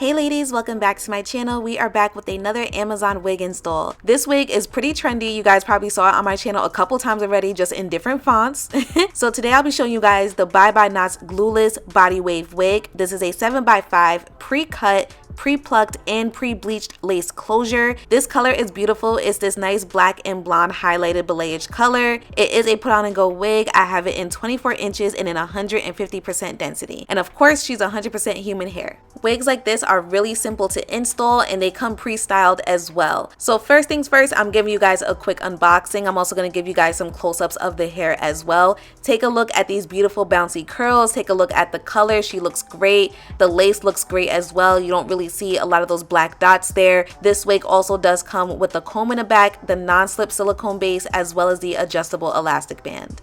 Hey ladies, welcome back to my channel. We are back with another Amazon wig install. This wig is pretty trendy. You guys probably saw it on my channel a couple times already, just in different fonts. So today I'll be showing you guys the Bye Bye Knots Glueless Body Wave wig. This is a 7x5 pre-cut, pre-plucked and pre-bleached lace closure. This color is beautiful. It's this nice black and blonde highlighted balayage color. It is a put on and go wig. I have it in 24 inches and in 150% density. And of course, she's 100% human hair. Wigs like this are really simple to install and they come pre-styled as well. So first things first, I'm giving you guys a quick unboxing. I'm also going to give you guys some close-ups of the hair as well. Take a look at these beautiful bouncy curls. Take a look at the color. She looks great. The lace looks great as well. You don't really see a lot of those black dots there. This wig also does come with the comb in the back, the non-slip silicone base, as well as the adjustable elastic band.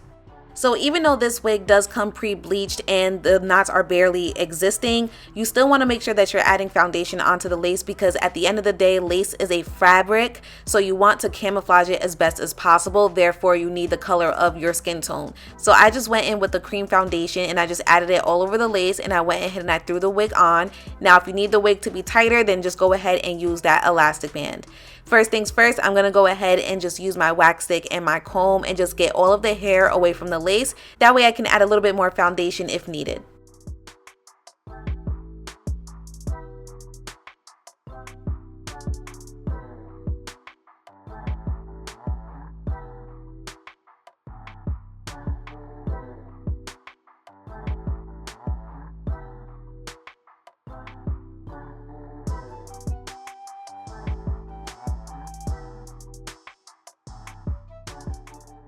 So even though this wig does come pre-bleached and the knots are barely existing, you still want to make sure that you're adding foundation onto the lace, because at the end of the day, lace is a fabric, so you want to camouflage it as best as possible. Therefore, you need the color of your skin tone. So I just went in with the cream foundation and I just added it all over the lace, and I went ahead and I threw the wig on. Now, if you need the wig to be tighter, then just go ahead and use that elastic band. First things first, I'm going to go ahead and just use my wax stick and my comb and just get all of the hair away from the lace. That way I can add a little bit more foundation if needed.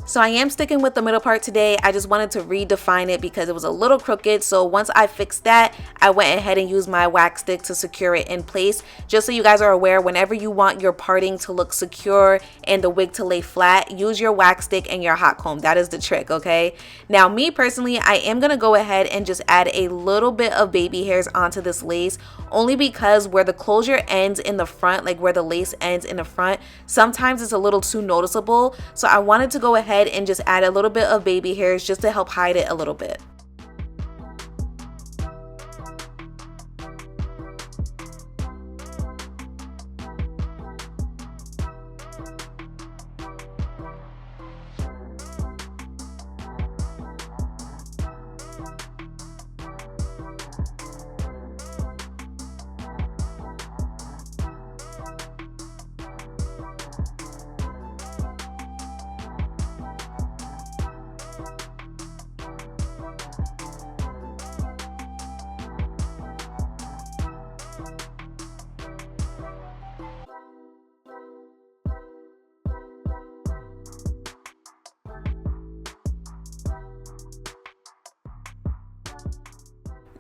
So I am sticking with the middle part today. I just wanted to redefine it because it was a little crooked. So once I fixed that, I went ahead and used my wax stick to secure it in place. Just so you guys are aware, whenever you want your parting to look secure and the wig to lay flat, use your wax stick and your hot comb. That is the trick, okay? Now, me personally, I am going to go ahead and just add a little bit of baby hairs onto this lace, only because where the closure ends in the front, like where the lace ends in the front, sometimes it's a little too noticeable. So I wanted to go ahead and just add a little bit of baby hairs just to help hide it a little bit.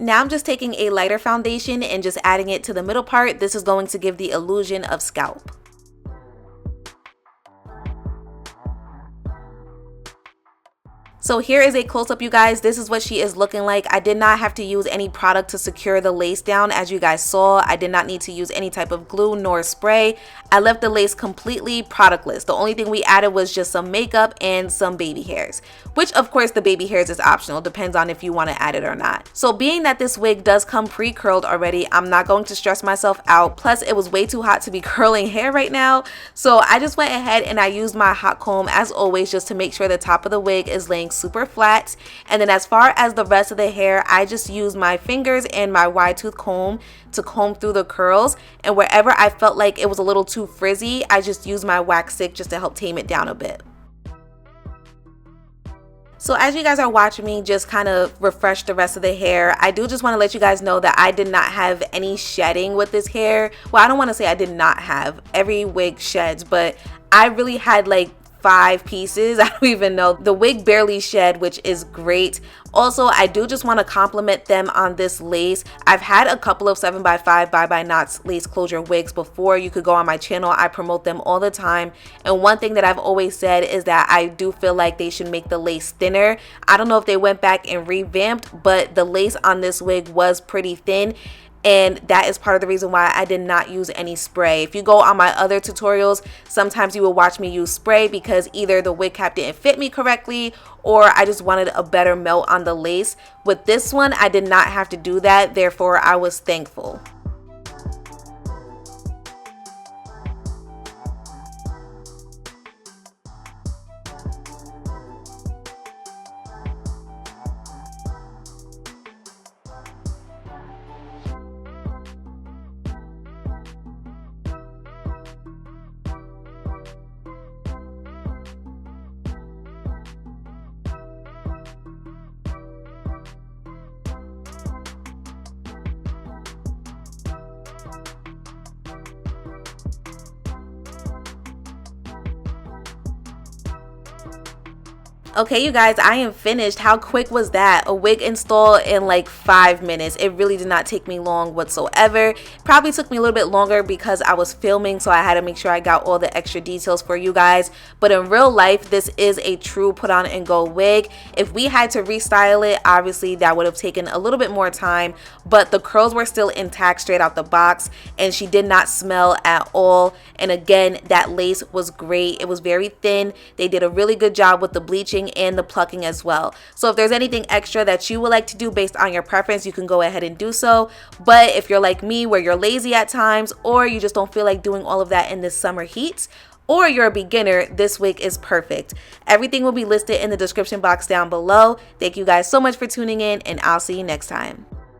Now I'm just taking a lighter foundation and just adding it to the middle part. This is going to give the illusion of scalp. So here is a close-up, you guys. This is what she is looking like. I did not have to use any product to secure the lace down. As you guys saw, I did not need to use any type of glue nor spray. I left the lace completely productless. The only thing we added was just some makeup and some baby hairs, which of course the baby hairs is optional, depends on if you want to add it or not. So being that this wig does come pre-curled already, I'm not going to stress myself out. Plus it was way too hot to be curling hair right now. So I just went ahead and I used my hot comb as always, just to make sure the top of the wig is laying super flat. And then as far as the rest of the hair, I just use my fingers and my wide tooth comb to comb through the curls, and wherever I felt like it was a little too frizzy, I just use my wax stick just to help tame it down a bit. So as you guys are watching me just kind of refresh the rest of the hair, I do just want to let you guys know that I did not have any shedding with this hair. Well, I don't want to say I did not have. Every wig sheds, but I really had like 5 pieces. I don't even know. The wig barely shed, which is great. Also, I do just want to compliment them on this lace. I've had a couple of 7x5 Bye Bye Knots lace closure wigs before. You could go on my channel. I promote them all the time. And one thing that I've always said is that I do feel like they should make the lace thinner. I don't know if they went back and revamped, but the lace on this wig was pretty thin. And that is part of the reason why I did not use any spray. If you go on my other tutorials, sometimes you will watch me use spray because either the wig cap didn't fit me correctly or I just wanted a better melt on the lace. With this one, I did not have to do that, therefore I was thankful. Okay, you guys, I am finished. How quick was that? A wig install in like 5 minutes. It really did not take me long whatsoever. Probably took me a little bit longer because I was filming, so I had to make sure I got all the extra details for you guys. But in real life, this is a true put on and go wig. If we had to restyle it, obviously that would have taken a little bit more time, but the curls were still intact straight out the box, and she did not smell at all. And again, that lace was great. It was very thin. They did a really good job with the bleaching and the plucking as well. So if there's anything extra that you would like to do based on your preference, you can go ahead and do so. But if you're like me, where you're lazy at times, or you just don't feel like doing all of that in this summer heat, or you're a beginner, this wig is perfect. Everything will be listed in the description box down below. Thank you guys so much for tuning in, and I'll see you next time.